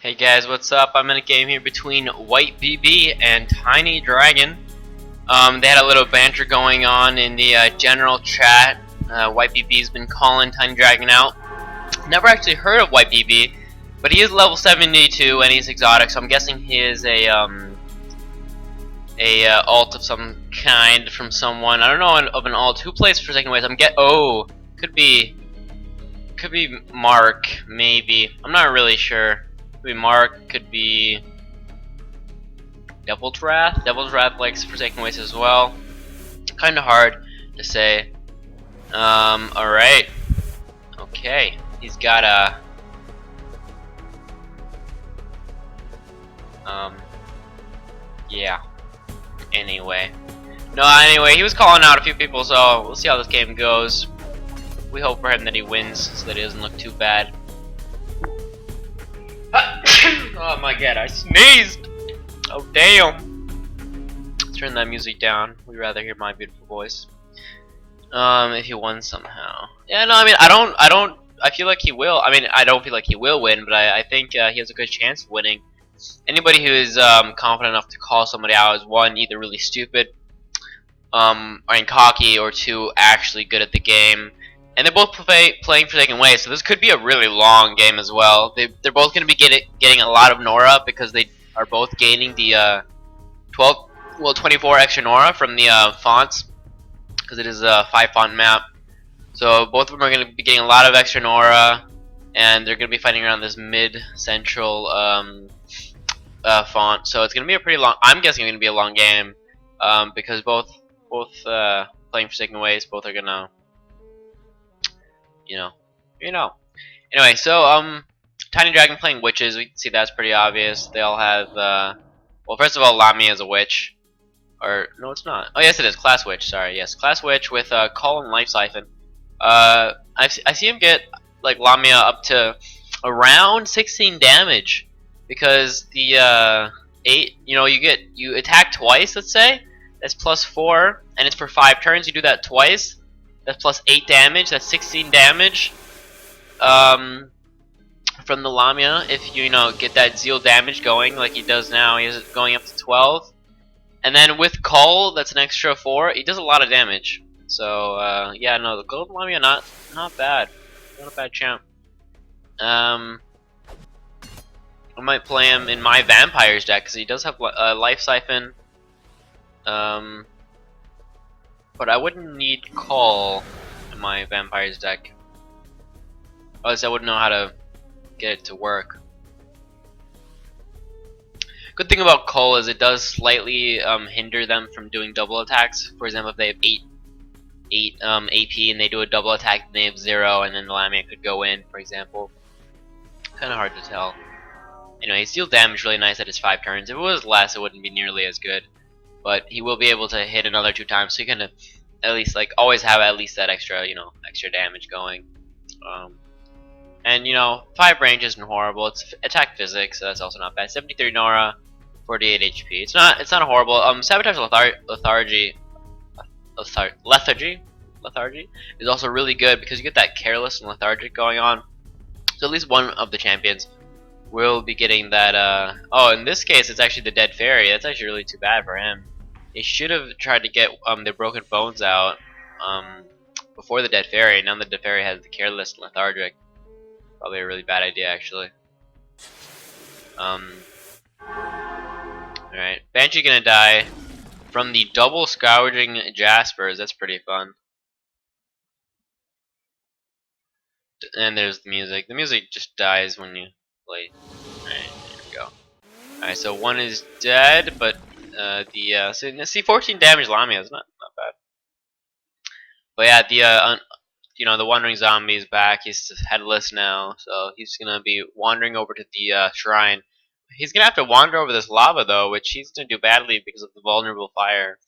Hey guys, what's up? I'm in a game here between WhiteBB and TinyDragon. They had a little banter going on in the general chat. WhiteBB's been calling TinyDragon out. Never actually heard of WhiteBB, but he is level 72 and he's exotic, so I'm guessing he is a alt of some kind from someone. I don't know of an alt. Who plays for second ways? Could be Mark, maybe. I'm not really sure. Could be Mark, could be Devil's Wrath. Devil's Wrath likes Forsaken Waste as well. Kinda hard to say. Alright. Okay. He's got a yeah. Anyway, he was calling out a few people, so we'll see how this game goes. We hope for him that he wins so that he doesn't look too bad. Oh my god, I sneezed! Oh damn! Let's turn that music down. We'd rather hear my beautiful voice. If he won somehow. Yeah, no, I mean, I feel like he will. I mean, I don't feel like he will win, but I think he has a good chance of winning. Anybody who is confident enough to call somebody out is one, either really stupid, or cocky, or two, actually good at the game. And they're both playing Forsaken Waste, so this could be a really long game as well. They're both going to be getting a lot of Nora because they are both gaining the 24 extra Nora from the fonts, because it is a 5-font map. So both of them are going to be getting a lot of extra Nora, and they're going to be fighting around this mid-central font. So it's going to be a pretty long. I'm guessing it's going to be a long game, because both playing Forsaken Waste, both are going to. You know. Anyway, so TinyDragon playing Wiches. We can see that's pretty obvious. They all have well, first of all, Lamia is a witch, or no, it's not. Oh yes, it is Class Witch. Sorry, yes, Class Witch with Call and Life Siphon. I see him get like Lamia up to around 16 damage because the 8. You attack twice. Let's say that's +4, and it's for 5 turns. You do that twice. That's +8 damage. That's 16 damage from the Lamia. If you get that Zeal damage going like he does now, he is going up to 12. And then with Call, that's an extra 4. He does a lot of damage. So yeah, no, the Golden Lamia not bad. Not a bad champ. I might play him in my Vampires deck because he does have Life Siphon. But I wouldn't need Call in my Vampires deck. Otherwise I wouldn't know how to get it to work. Good thing about Call is it does slightly hinder them from doing double attacks. For example, if they have 8 AP and they do a double attack, and they have 0, and then the Lamia could go in, for example. Kind of hard to tell. Anyway, he steals damage really nice at his 5 turns. If it was less, it wouldn't be nearly as good. But he will be able to hit another 2 times, so you can at least always have at least that extra damage going. And 5 range isn't horrible. It's attack physics, so that's also not bad. 73 Nora, 48 HP. It's not horrible. Sabotage lethargy is also really good because you get that careless and lethargic going on. So at least one of the champions will be getting that. Oh, in this case, it's actually the Dead Fairy. That's actually really too bad for him. They should have tried to get the Broken Bones out before the Dead Fairy. Now the Dead Fairy has the Careless and Lethargic. Probably a really bad idea, actually. Alright, Banshee gonna die from the double Scourging Jaspers. That's pretty fun. And there's the music. The music just dies when you play. Alright, there we go. Alright, so one is dead, but see 14 damage Lamia is not bad. But yeah, the Wandering Zombie is back. He's headless now, so he's gonna be wandering over to the shrine. He's gonna have to wander over this lava though, which he's gonna do badly because of the vulnerable fire.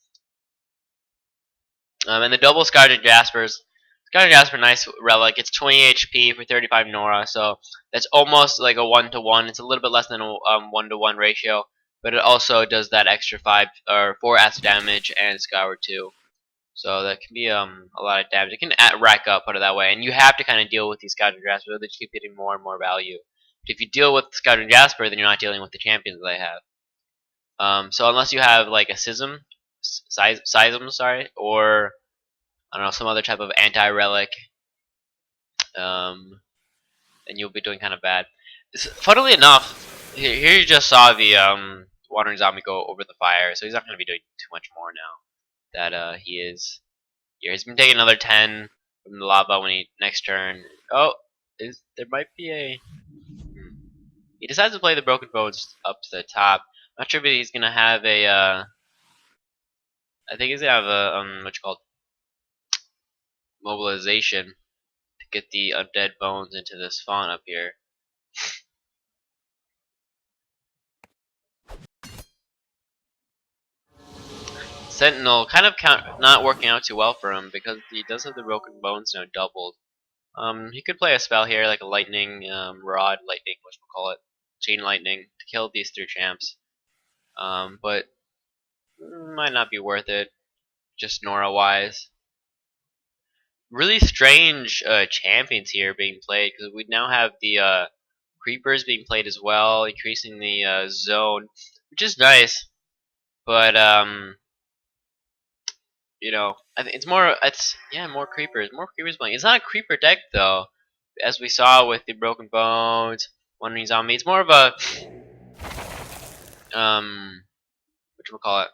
And the double Scourging Jaspers. Scourging Jasper, nice relic. It's 20 HP for 35 Nora, so that's almost like a 1-to-1. It's a little bit less than a 1-to-1 ratio. But it also does that extra 5 or 4 acid damage and Scour 2. So that can be a lot of damage. It can rack up, put it that way. And you have to kind of deal with these Scourging Jaspers, so they just keep getting more and more value. If you deal with Scouting Jasper, then you're not dealing with the champions that they have. So unless you have like a Schism, sorry, or I don't know, some other type of anti-relic, then you'll be doing kind of bad. Funnily enough, here you just saw the Wandering Zombie go over the fire, so he's not going to be doing too much more now that he is here. He's been taking another 10 from the lava when he next turn. Oh, there might be a... He decides to play the Broken Bones up to the top. Not sure if he's going to have a... I think he's going to have a, what you call mobilization to get the undead bones into this font up here. Sentinel kind of not working out too well for him because he does have the Broken Bones now doubled. He could play a spell here like a lightning rod, lightning, what we'll call it, chain lightning to kill these 3 champs. But might not be worth it, just Nora wise. Really strange champions here being played because we now have the creepers being played as well, increasing the zone, which is nice. But you know, I think it's more more creepers playing. It's not a creeper deck though, as we saw with the Broken Bones, Wandering Zombie. It's more of a what you call it?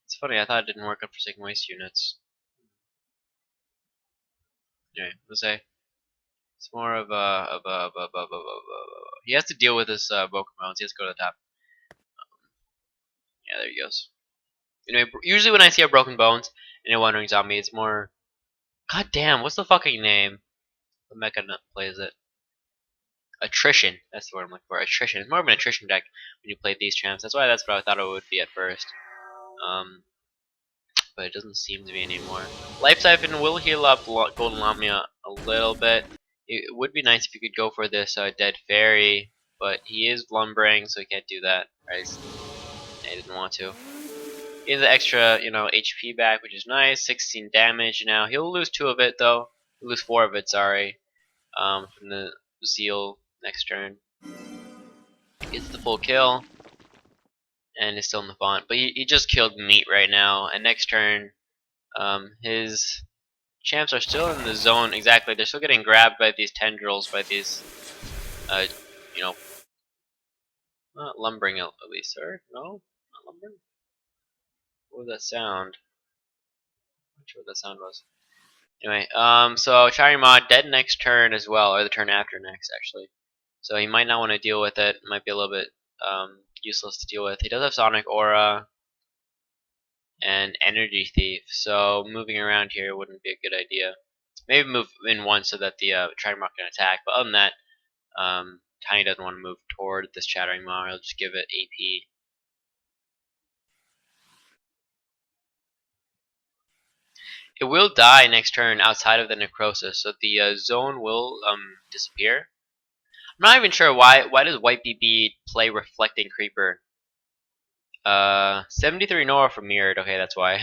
It's funny. I thought it didn't work on Forsaken Waste units. Anyway, let's say it's more of he has to deal with this Broken Bones. He has to go to the top. Yeah, there he goes. Anyway, usually when I see a Broken Bones and a Wandering Zombie, it's more. God damn, what's the fucking name? The mecha plays it. Atrition. That's the word I'm looking for. Atrition. It's more of an attrition deck when you play these champs. That's what I thought it would be at first. But it doesn't seem to be anymore. Life Siphon will heal up Golden Lamia a little bit. It would be nice if you could go for this Dead Fairy, but he is lumbering, so he can't do that. Right? He didn't want to. He has the extra, HP back, which is nice. 16 damage now. He'll lose 2 of it though. He'll lose 4 of it. Sorry. From the Zeal next turn. Gets the full kill. And is still in the font. But he just killed Meat right now. And next turn, his champs are still in the zone. Exactly. They're still getting grabbed by these tendrils, by these, not lumbering at least, sir. No? Not lumbering? What was that sound? I'm not sure what that sound was. Anyway, so Charimod dead next turn as well, or the turn after next, actually. So he might not want to deal with it. Might be a little bit useless to deal with. He does have Sonic Aura and Energy Thief, so moving around here wouldn't be a good idea. Maybe move in one so that the Charimod can attack, but other than that, Tiny doesn't want to move toward this Chattering Maw. He'll just give it AP. It will die next turn outside of the Necrosis, so the zone will disappear. I'm not even sure why does WhiteBB play Reflecting Creeper? 73 Nora for Mirrored, okay, that's why.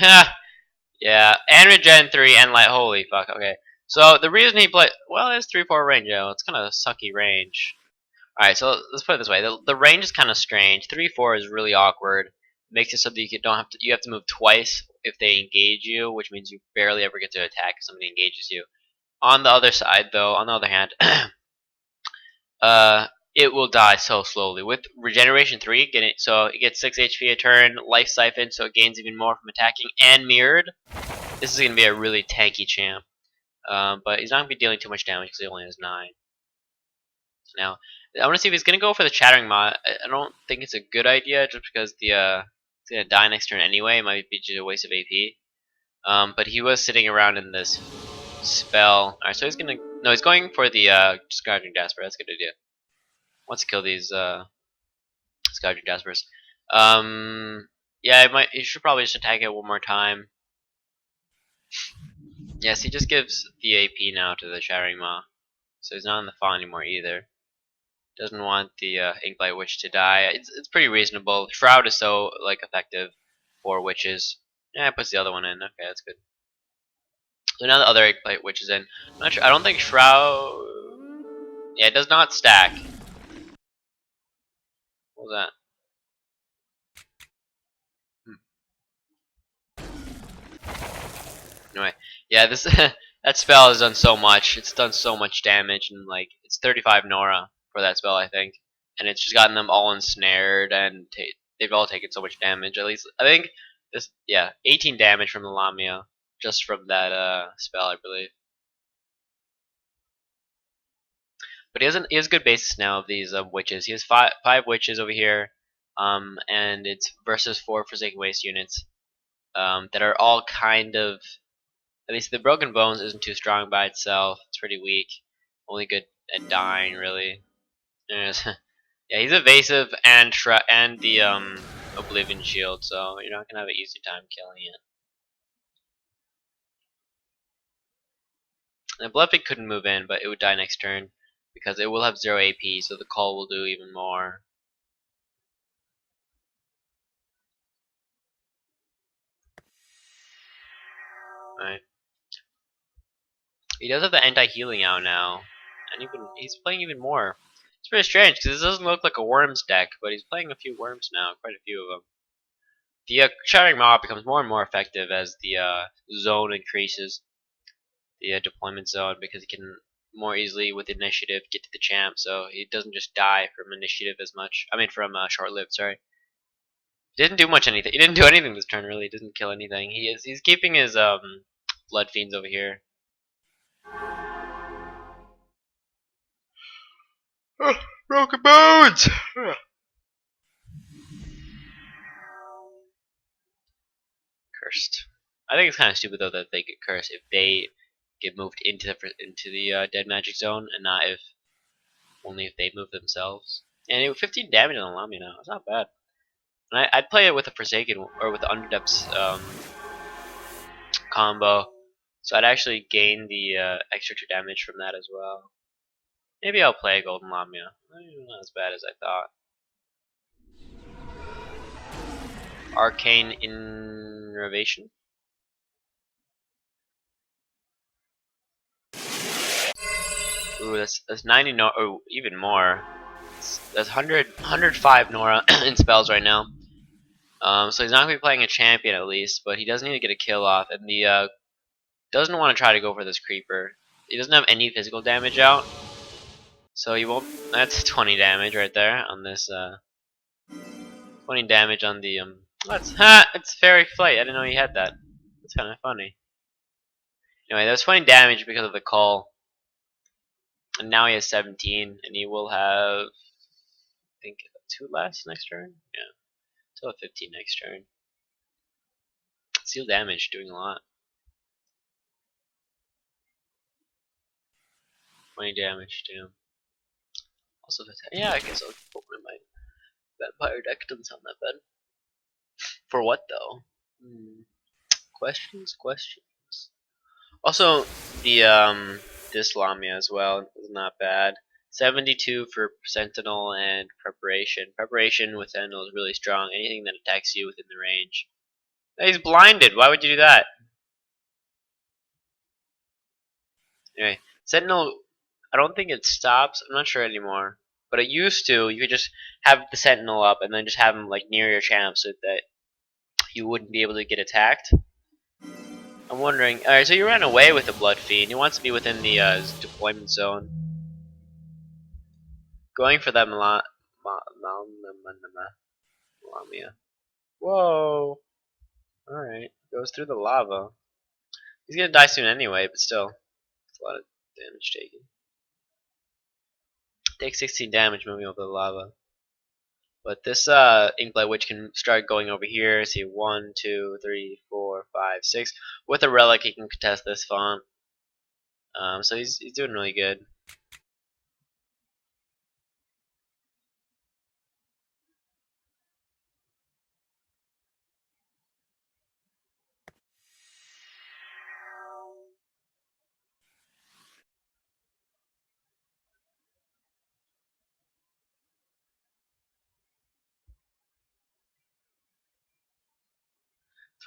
Yeah, and Regen 3 and Light, holy fuck, okay. So the reason he played, well, it's 3-4 range, it's kind of a sucky range. Alright, so let's put it this way, the range is kind of strange. 3-4 is really awkward. Makes it so that you have to move twice if they engage you, which means you barely ever get to attack if somebody engages you. On the other side, though, on the other hand, it will die so slowly. With Regeneration 3, so it gets 6 HP a turn, Life Siphon, so it gains even more from attacking, and Mirrored. This is going to be a really tanky champ. But he's not going to be dealing too much damage because he only has 9. Now, I want to see if he's going to go for the Chattering Maw. I don't think it's a good idea just because it's going to die next turn anyway. It might be just a waste of AP. But he was sitting around in this spell. Alright, so he's going for the Scourging Jasper. That's a good idea. Wants to kill these Scourging Jaspers. Yeah, he should probably just attack it one more time. Yes, he just gives the AP now to the Chattering Maw. So he's not in the font anymore either. Doesn't want the Inkblight Witch to die. It's pretty reasonable. Shroud is so effective for witches. Yeah, it puts the other one in. Okay, that's good. So now the other egg plate, which is in. I'm not sure. I don't think Shroud. Yeah, it does not stack. What was that? Anyway, yeah, this that spell has done so much. It's done so much damage, and like it's 35 Nora for that spell, I think, and it's just gotten them all ensnared, and they've all taken so much damage. At least I think this, yeah, 18 damage from the Lamia just from that spell, I believe. But he has good basis now of these witches. He has five witches over here, and it's versus 4 Forsaken Waste units that are all kind of. At least the Broken Bones isn't too strong by itself. It's pretty weak. Only good at dying, really. Yes. Yeah, he's evasive and the Oblivion Shield, so you're not gonna have an easy time killing it. And Bloodfig couldn't move in, but it would die next turn because it will have 0 AP, so the call will do even more. Right. He does have the anti-healing out now, and he's playing even more. It's pretty strange because this doesn't look like a Worms deck, but he's playing a few Worms now, quite a few of them. The Shattering Mob becomes more and more effective as the zone increases, the deployment zone, because he can more easily with initiative get to the champ, so he doesn't just die from initiative as much. I mean, from short-lived. Sorry. He didn't do much anything. He didn't do anything this turn really. He didn't kill anything. He's keeping his blood fiends over here. Broken bones. Cursed. I think it's kind of stupid though that they get cursed if they get moved into the dead magic zone, and not if only if they move themselves. And it 15 damage on the Lamia now. It's not bad. And I'd play it with a Forsaken or with the Underdepths combo, so I'd actually gain the extra 2 damage from that as well. Maybe I'll play Golden Lamia. Not as bad as I thought. Arcane Innervation. Ooh, that's 90 Nora, or even more. That's 105 Nora in spells right now. So he's not going to be playing a champion at least, but he does need to get a kill off, and the doesn't want to try to go for this creeper. He doesn't have any physical damage out, so he won't. That's 20 damage right there on this. 20 damage on the It's Fairy Flight. I didn't know he had that. That's kind of funny. Anyway, that was 20 damage because of the call, and now he has 17, and he will have, I think, 2 less next turn. Yeah, still have 15 next turn. Seal damage, doing a lot. 20 damage, damn. Also, yeah, I guess I'll put one of my vampire dectums on that bed. For what though? Questions. Also, the this Lamia as well is not bad. 72 for Sentinel and Preparation. Preparation with Sentinel is really strong. Anything that attacks you within the range. He's blinded. Why would you do that? Anyway, Sentinel. I don't think it stops. I'm not sure anymore. But it used to. You could just have the Sentinel up and then just have him like near your champ so that you wouldn't be able to get attacked. I'm wondering. Alright, so you ran away with the Blood Fiend. He wants to be within the deployment zone. Going for that Lamia. Whoa. Alright. Goes through the lava. He's gonna die soon anyway, but still. It's a lot of damage taken. Takes 16 damage moving over the lava. But this Inkblade Witch can start going over here. See, 1, 2, 3, 4, 5, 6. With a relic, he can contest this font. So he's doing really good.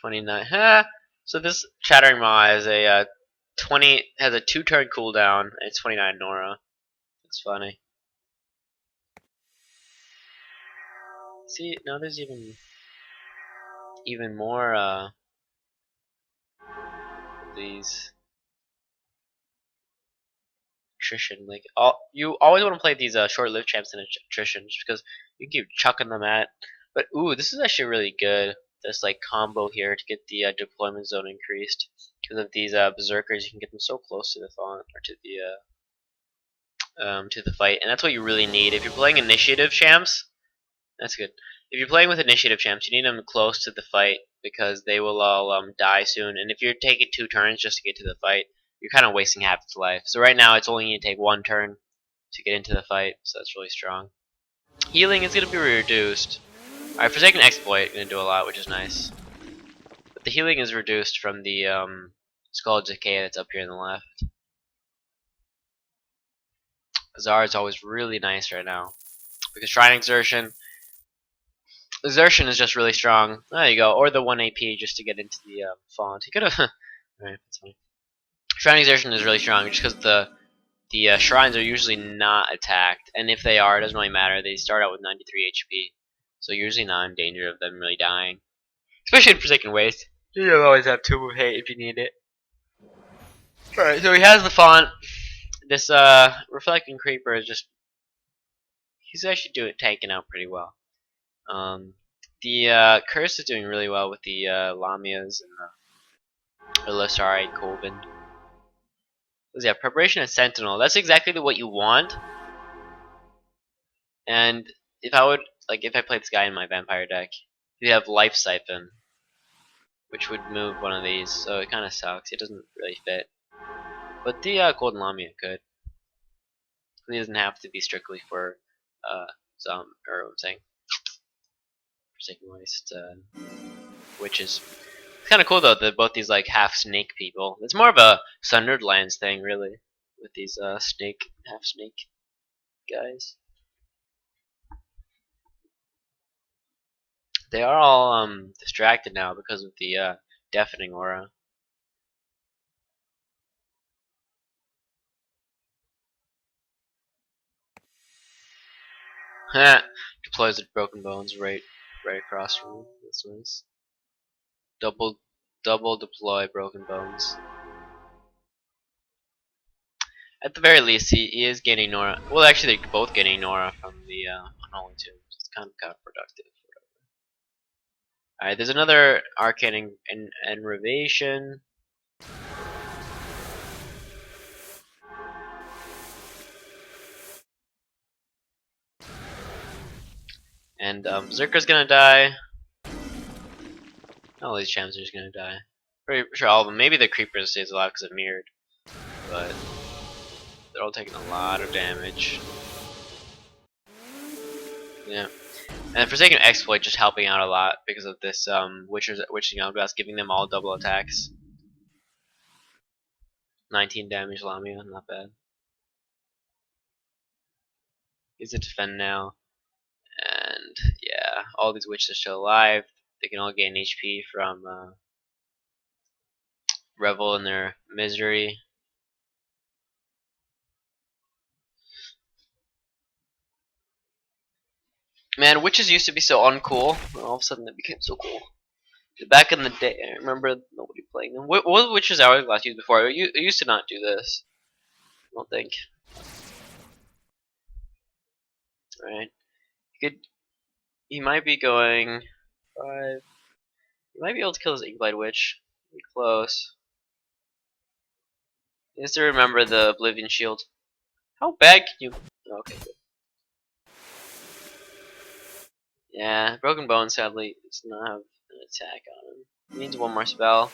29. Huh. So this Chattering Maw has a 2-turn cooldown. And it's 29 Nora. That's funny. See, now there's even more of these Atrition. Like you always want to play these short-lived champs in Atrition just because you can keep chucking them at. But ooh, this is actually really good. This like combo here to get the deployment zone increased because of these berserkers. You can get them so close to the font or to the fight, and that's what you really need if you're playing initiative champs. That's good. If you're playing with initiative champs, you need them close to the fight because they will all die soon. And if you're taking 2 turns just to get to the fight, you're kind of wasting half its life. So right now, it's only going to take 1 turn to get into the fight, so that's really strong. Healing is going to be reduced. Alright, Forsaken Exploit going to do a lot, which is nice. But the healing is reduced from the Skull Decay that's up here on the left. Azar is always really nice right now. Because Shrine Exertion is just really strong. There you go. Or the 1 AP just to get into the font. He could have. Alright, that's fine. Shrine Exertion is really strong just because the shrines are usually not attacked, and if they are, it doesn't really matter. They start out with 93 HP, so you're usually not in danger of them really dying. Especially in Forsaken Waste. You'll always have Tomb of Hate if you need it. Alright, so he has the font. This Reflecting Creeper is just. He's actually tanking out pretty well. The Curse is doing really well with the Lamias and the Elisari Colvin. So yeah, Preparation and Sentinel. That's exactly what you want. And if I played this guy in my vampire deck, you have Life Siphon, which would move one of these, so it kind of sucks. It doesn't really fit. But the Golden Lamia could. It doesn't have to be strictly for Forsaken Waste, Wiches. It's kind of cool though that both these like half snake people. It's more of a Sundered Lands thing, really, with these half snake guys. They are all distracted now because of the deafening aura. Deploys the Broken Bones right across from me. That's nice. Double deploy Broken Bones. At the very least, he is gaining Nora. Well, actually, they're both getting Nora from the Unholy Tomb. It's kind of counterproductive. Alright, there's another Arcane Enervation. And Berserker's gonna die. All these champs are just gonna die. Pretty sure all of them. Maybe the Creeper stays alive because of Mirrored. But they're all taking a lot of damage. Yeah. And Forsaken Exploit just helping out a lot because of this Witching Outblast giving them all double attacks. 19 damage Lamia, not bad. He's to defend now. And yeah, all these witches are still alive. They can all gain HP from revel in their misery. Man, witches used to be so uncool. All of a sudden, they became so cool. Back in the day, I remember nobody playing them. What witches Hourglass used before? It used to not do this. I don't think. Right. He might be going 5. He might be able to kill his Inkblade Witch. Be close. He has to remember the Oblivion Shield. How bad can you? Oh, okay, good. Yeah, Broken Bones sadly does not have an attack on him. He needs one more spell.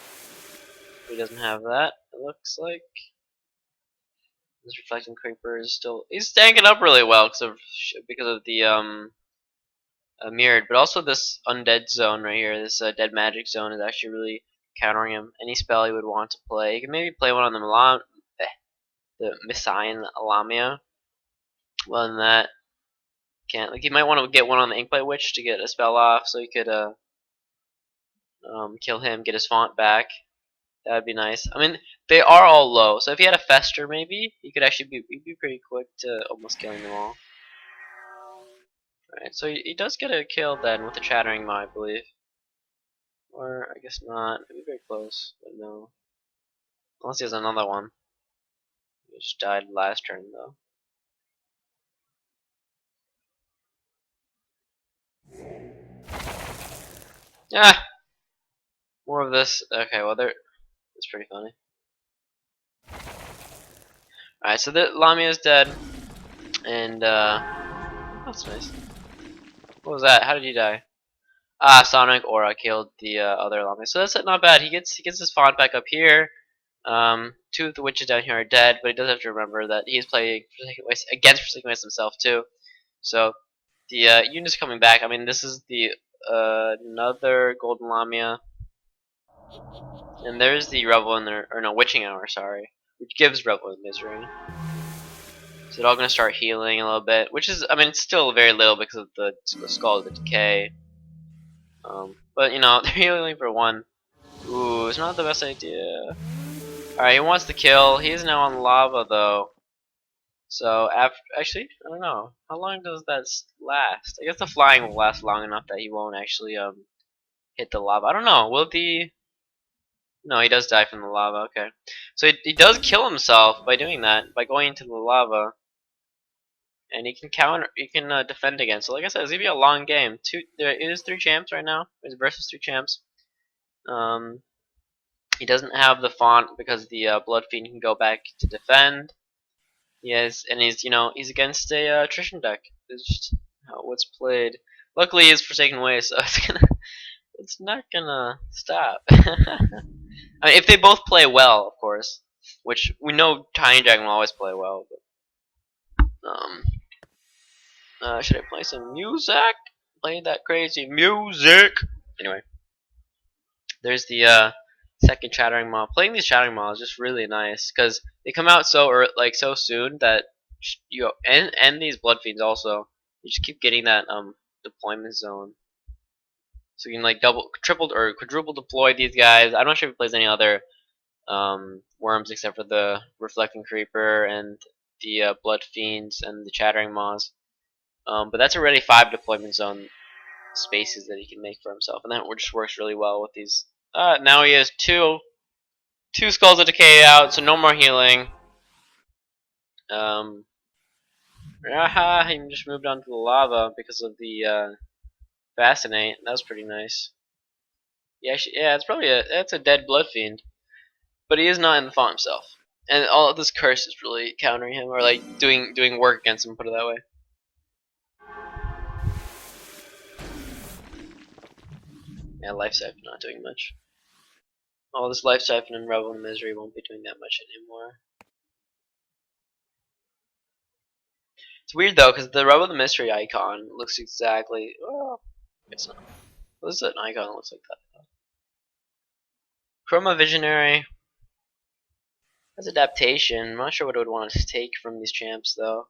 He doesn't have that, it looks like. This Reflecting Creeper is still. He's tanking up really well because of the Mirrored, but also this Undead Zone right here, this Dead Magic Zone is actually really countering him. Any spell he would want to play. He can maybe play one on the Messiah Lamia. Well, than that, can't. Like, he might want to get one on the Inkblade Witch to get a spell off, so he could Kill him, get his font back. That would be nice. I mean, they are all low, so if he had a Fester, maybe he could actually he'd be pretty quick to almost killing them all. Alright, so he does get a kill then with the Chattering Maw, I believe. Or, I guess not. Maybe very close, but no. Unless he has another one. He just died last turn, though. Ah! More of this. Okay, well, it's pretty funny. Alright, so the Lamia is dead. And, that's nice. What was that? How did he die? Ah, Sonic Aura killed the other Lamia. So that's not bad. He gets his font back up here. Two of the witches down here are dead, but he does have to remember that he's playing against Forsaken Waste himself too. So the unit's coming back. I mean, this is the another Golden Lamia, and there's the Revel in there, or no, Witching Hour, sorry, which gives Revel in Misery. So they're all gonna start healing a little bit, which is, I mean, it's still very little because of the Skull of the Decay. But you know, they're healing for one. Ooh, it's not the best idea. Alright, he wants to kill. He is now on lava though. So after, actually, I don't know. How long does that last? I guess the flying will last long enough that he won't actually hit the lava. I don't know. Will the No, he does die from the lava. Okay. So he does kill himself by doing that, by going into the lava. And he can defend against. So like I said, it's gonna be a long game. There is 3 champs right now. It's versus 3 champs. He doesn't have the font because the Blood Fiend can go back to defend. Yes, and he's against a Atrition deck. It's just how what's played. Luckily, he's Forsaken Way, so it's not gonna stop. I mean, if they both play well, of course, which we know TinyDragon will always play well. But, should I play some music? Play that crazy music. Anyway, there's the second Chattering Maw. Playing these Chattering Maw is just really nice because they come out so soon that and these Blood Fiends also. You just keep getting that deployment zone. So you can like double, triple, or quadruple deploy these guys. I'm not sure if he plays any other worms except for the Reflecting Creeper and the Blood Fiends and the Chattering Maws. But that's already 5 deployment zone spaces that he can make for himself, and that just works really well with these. Now he has two Skulls of Decay out, so no more healing. He just moved on to the lava because of the Fascinate. That was pretty nice. Yeah, it's a dead Blood Fiend, but he is not in the font himself, and all of this curse is really countering him, or like doing work against him. Put it that way. Yeah, Life Siphon not doing much. All this Life Siphon and Revel in Misery won't be doing that much anymore. It's weird though, because the Revel of the Mystery icon looks exactly. Well, it's not. What is that icon that looks like that? Chroma Visionary. That's adaptation. I'm not sure what I would want to take from these champs though.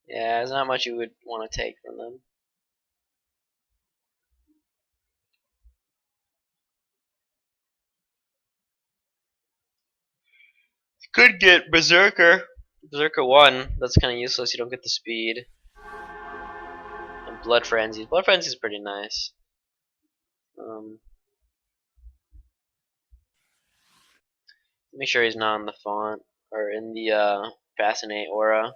Yeah, there's not much you would want to take from them. Could get Berserker. Berserker 1. That's kind of useless. You don't get the speed. And Blood Frenzy. Blood Frenzy is pretty nice. Make sure he's not on the font or in the Fascinate aura.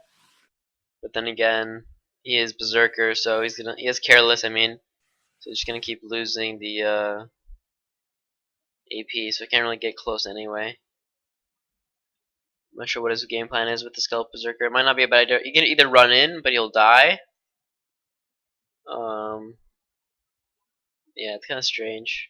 But then again, he is Berserker, so he is Careless. I mean, so he's just gonna keep losing the AP, so he can't really get close anyway. I'm not sure what his game plan is with the Skull Berserker. It might not be a bad idea. You can either run in, but he'll die. Yeah, it's kind of strange.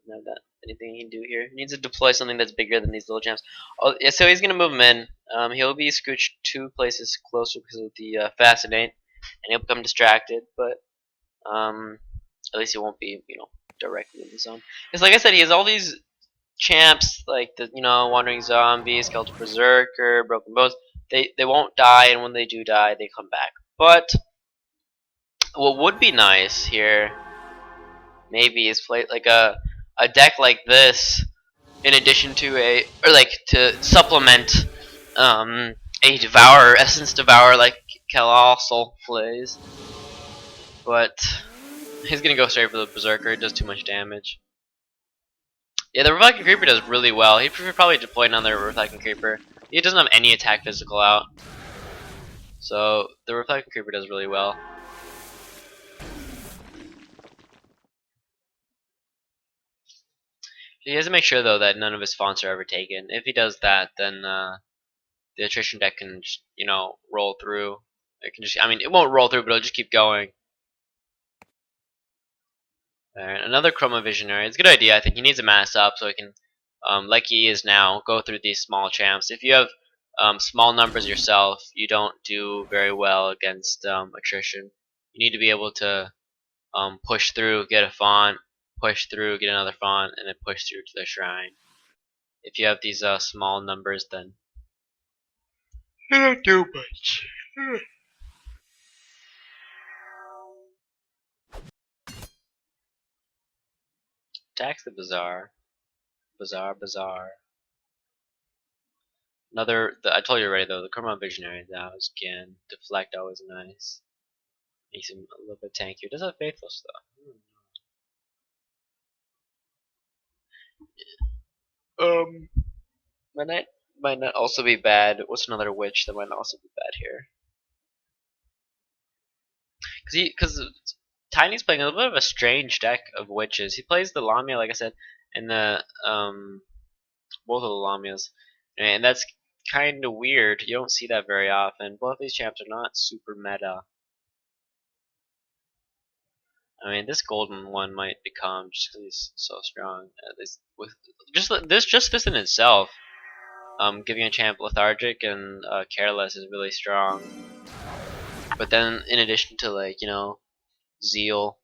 Not that anything he can do here. He needs to deploy something that's bigger than these little gems. Oh, yeah, so he's gonna move him in. He'll be scooched 2 places closer because of the Fascinate, and he'll become distracted. But at least he won't be, directly in the zone. Because, like I said, he has all these champs like the Wandering Zombie, Skeletal Berserker, Broken Bones. They won't die, and when they do die, they come back. But what would be nice here maybe is play like a deck like this in addition to to supplement a Devour, Essence Devour like Colossal plays. But he's gonna go straight for the Berserker, it does too much damage. Yeah, the Reflecting Creeper does really well. He should probably deploy another Reflecting Creeper. He doesn't have any attack physical out. So the Reflecting Creeper does really well. He has to make sure though that none of his fonts are ever taken. If he does that, then the Atrition deck can just, roll through. It can just, I mean, it won't roll through, but it'll just keep going. Alright, another Chroma Visionary. It's a good idea. I think he needs to mass up so he can, like he is now, go through these small champs. If you have small numbers yourself, you don't do very well against Atrition. You need to be able to push through, get a font, push through, get another font, and then push through to the shrine. If you have these small numbers, then you don't do much. Attacks the Bazaar. Bazaar. I told you already though, the Chroma Visionary, that was again. Deflect always nice. Makes him a little bit tankier. Does have Faithful stuff. Might not also be bad. What's another witch that might also be bad here? Because Tiny's playing a little bit of a strange deck of witches. He plays the Lamia, like I said, and the both of the Lamias, and that's kind of weird. You don't see that very often. Both these champs are not super meta. I mean, this golden one might become just because he's so strong. Just this in itself, giving a champ lethargic and careless is really strong. But then, in addition to zeal.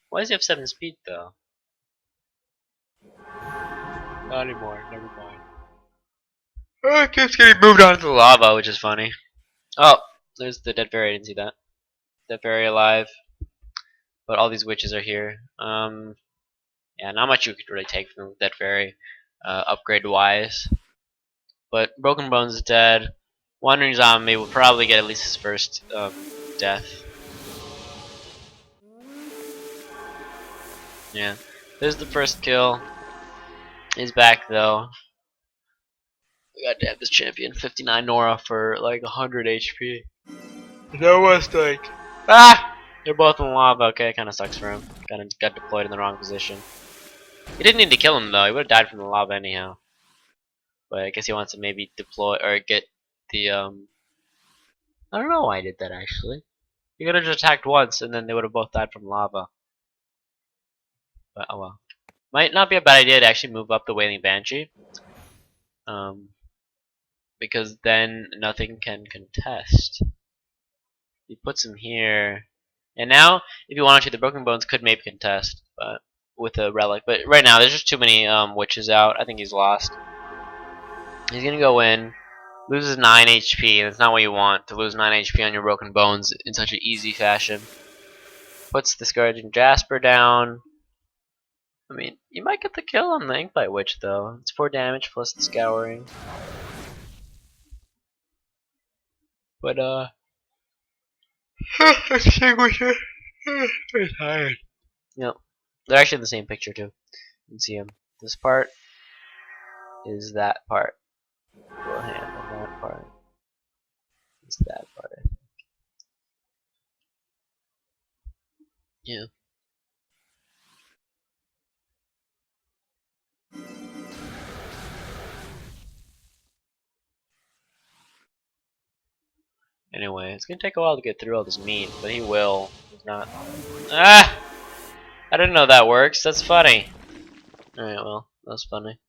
Why does he have 7 speed though? Not anymore. Never mind. Oh, it keeps getting moved on to the lava, which is funny. Oh, there's the dead fairy. I didn't see that. Dead fairy alive. But all these witches are here. Yeah, not much you could really take from dead fairy, upgrade wise. But Broken Bones is dead. Wandering Zombie will probably get at least his first death. Yeah, there's the first kill. He's back though. We got to have this champion 59 Nora for like 100 HP. That was like they're both in lava. Okay, kind of sucks for him. Kind of got deployed in the wrong position. He didn't need to kill him though. He would have died from the lava anyhow. But I guess he wants to maybe deploy or get the I don't know why I did that actually. He could have just attacked once and then they would have both died from lava. But oh well. Might not be a bad idea to actually move up the Wailing Banshee. Because then nothing can contest. He puts him here. And now, if you wanted to, the Broken Bones could maybe contest, but with a relic. But right now, there's just too many witches out. I think he's lost. He's gonna go in, loses 9 HP, and it's not what you want to lose 9 HP on your Broken Bones in such an easy fashion. Puts the Scourging Jasper down. I mean, you might get the kill on the Inkbite Witch though. It's 4 damage plus the Scouring. But Extinguisher. I'm tired. Yep. They're actually in the same picture too. You can see them. This part is that part. Go hand on that part. It's that part, I think. Yeah. Anyway, it's gonna take a while to get through all this meat, but he will. He's not. Ah! I didn't know that works. That's funny. Alright, well, that's funny.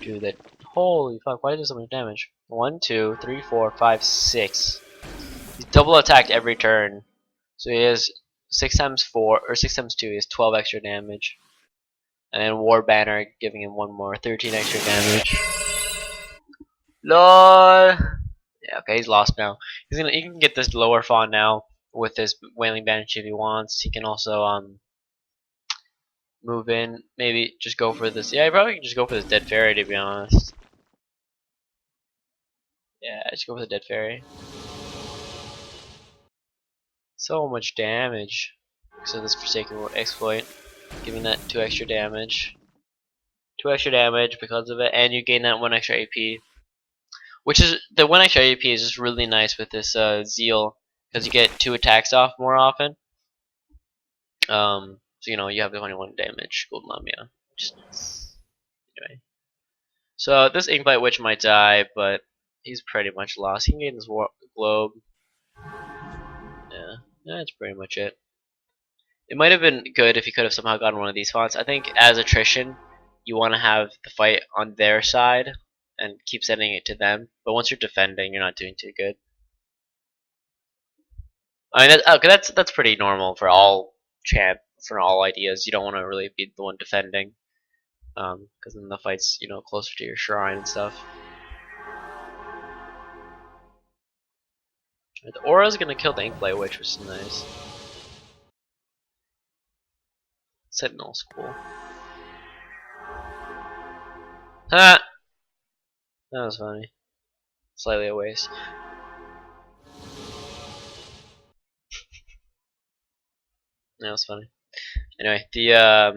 Dude, that. Holy fuck, why does so much damage? 1, 2, 3, 4, 5, 6. He's double attacked every turn. So he has 6 times 4, or 6 times 2, he has 12 extra damage. And then War Banner giving him 1 more, 13 extra damage. LOL! Yeah, okay, he's lost now. He can get this lower font now with this Wailing Banshee if he wants. He can also move in, maybe just go for this. Yeah, he probably can just go for this Dead Fairy to be honest. Yeah, just go for the Dead Fairy. So much damage. So this Forsaken exploit, giving that 2 extra damage. 2 extra damage because of it, and you gain that 1 extra AP. Which is, the 1 extra AP is just really nice with this Zeal, because you get 2 attacks off more often. So you know, you have 21 damage, Golden Lamia, which is nice. Anyway. So this Inkblight Witch might die, but he's pretty much lost. He can gain this globe. Yeah, that's pretty much it. It might have been good if he could have somehow gotten one of these fonts. I think as Atrition, you want to have the fight on their side and keep sending it to them. But once you're defending, you're not doing too good. I mean, that's pretty normal for all for all ideas. You don't want to really be the one defending, because then the fight's closer to your shrine and stuff. The aura's gonna kill the Inkblight Witch, which is nice. Sentinel's cool. Ha! That was funny. Slightly a waste. That was funny. Anyway, the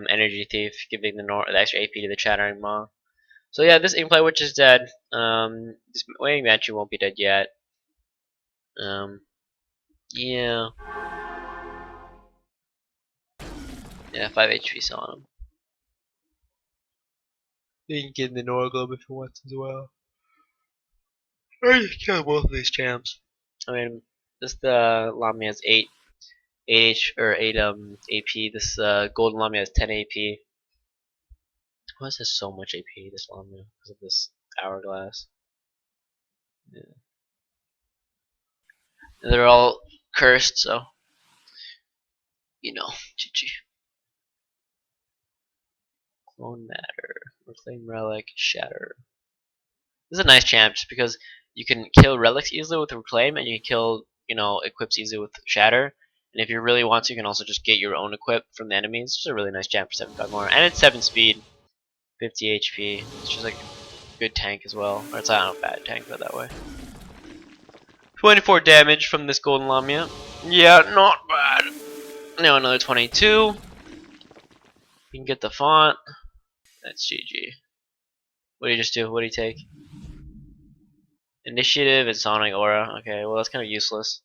Energy Thief giving the extra AP to the Chattering Maw. So yeah, this Inkblight Witch is dead. This Wailing Banshee won't be dead yet. Yeah. Yeah, 5 HP still on him. You can get in the Nora Globe if he wants as well. Or you can kill both of these champs. I mean, the Lamia has 8 AP. This Golden Lamia has 10 AP. Why is this so much AP, this Lamia, because of this hourglass? Yeah. And they're all cursed, so GG. Clone Matter, Reclaim Relic, Shatter. This is a nice champ just because you can kill relics easily with Reclaim, and you can kill equips easily with Shatter. And if you really want to, you can also just get your own equip from the enemies. It's just a really nice champ for 75 more, and it's 7 speed, 50 HP. It's just like a good tank as well, or it's not a bad tank, but that way. 24 damage from this Golden Lamia. Yeah, not bad. Now another 22. You can get the font. That's GG. What do you just do? What do you take? Initiative and Sonic Aura. Okay, well that's kind of useless,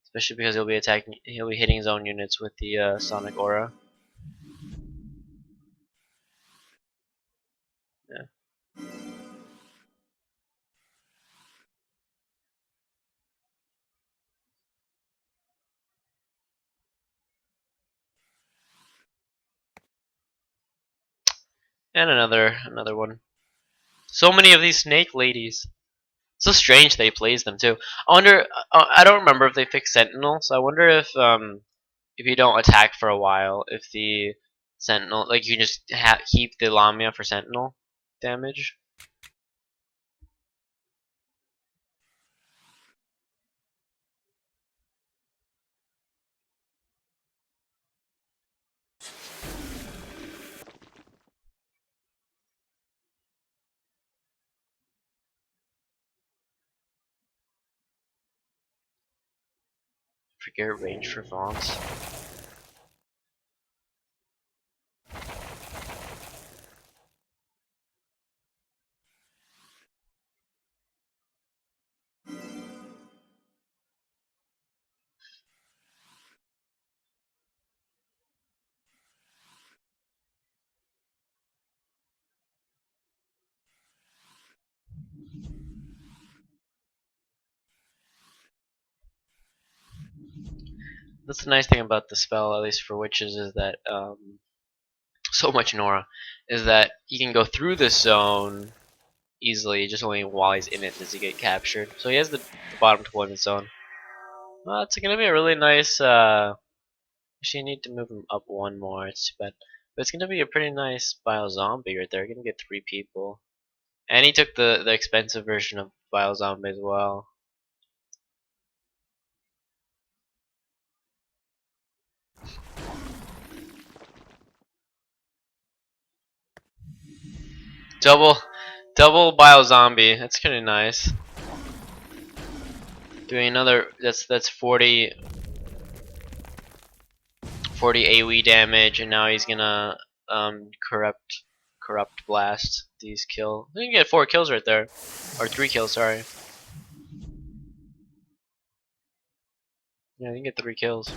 especially because he'll be hitting his own units with the Sonic Aura. Yeah. And another one. So many of these snake ladies. It's so strange they plays them too. I wonder. I don't remember if they fixed Sentinel, so I wonder if you don't attack for a while, if the Sentinel, like you can just keep the Lamia for Sentinel damage. Forget range for fonts. That's the nice thing about the spell, at least for witches, is that so much Nora, is that he can go through this zone easily, just only while he's in it does he get captured. So he has the bottom deployment zone. Well, it's gonna be a really nice. Actually, I need to move him up one more. It's too bad, but it's gonna be a pretty nice Bio Zombie right there. Gonna get 3 people, and he took the expensive version of Bio Zombie as well. Double, double bio zombie. That's kind of nice. Doing another. That's 40 AoE damage, and now he's gonna corrupt blast these kill. You can get 4 kills right there, or 3 kills. Sorry. Yeah, you can get 3 kills.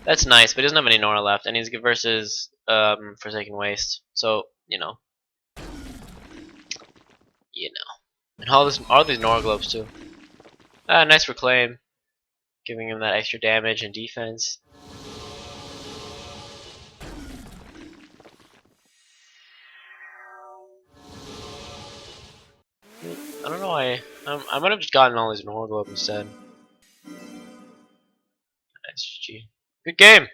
That's nice, but he doesn't have any Nora left, and he's good versus Forsaken Waste. So you know, and all these Nora globes too. Ah, nice reclaim, giving him that extra damage and defense. I don't know why. I might have just gotten all these Nora globes instead. Nice GG. Good game.